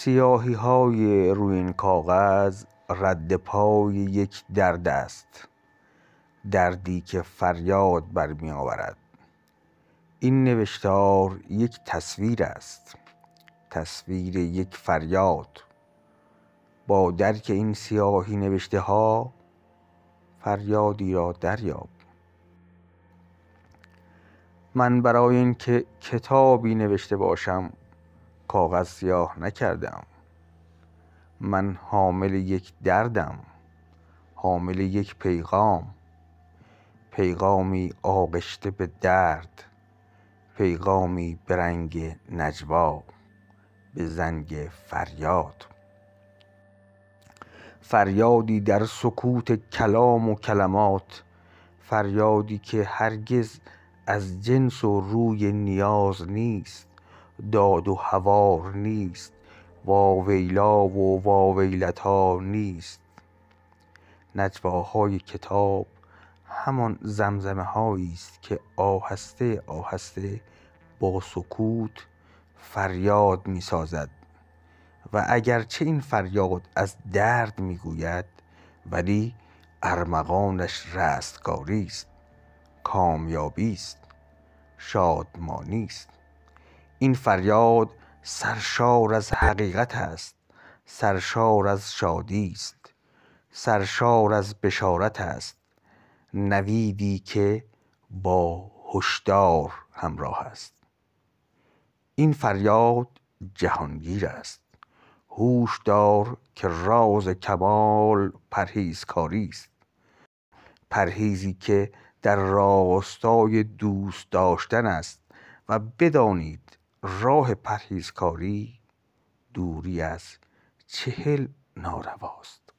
سیاهی های روی این کاغذ رد پای یک درد است، دردی که فریاد برمی آورد. این نوشتار یک تصویر است، تصویر یک فریاد. با درک این سیاهی نوشته ها فریادی را دریاب. من برای اینکه کتابی نوشته باشم کاغذ سیاه نکردم. من حامل یک دردم، حامل یک پیغام، پیغامی آغشته به درد، پیغامی به رنگ نجوا، به زنگ فریاد. فریادی در سکوت کلام و کلمات، فریادی که هرگز از جنس و روی نیاز نیست، داد و هوار نیست، واویلا و واویلتا نیست. نجواهای کتاب همان زمزمه هایی است که آهسته آهسته با سکوت فریاد می سازد و اگرچه این فریاد از درد می گوید ولی ارمغانش رستگاری است، کامیابی است، شادمانی است. این فریاد سرشار از حقیقت است، سرشار از شادی است، سرشار از بشارت است، نویدی که با هشدار همراه است. این فریاد جهانگیر است. هوش دار که راز کمال پرهیزکاری است، پرهیزی که در راستای دوست داشتن است و بدانید راه پرهیزکاری دوری از 40 نارواست.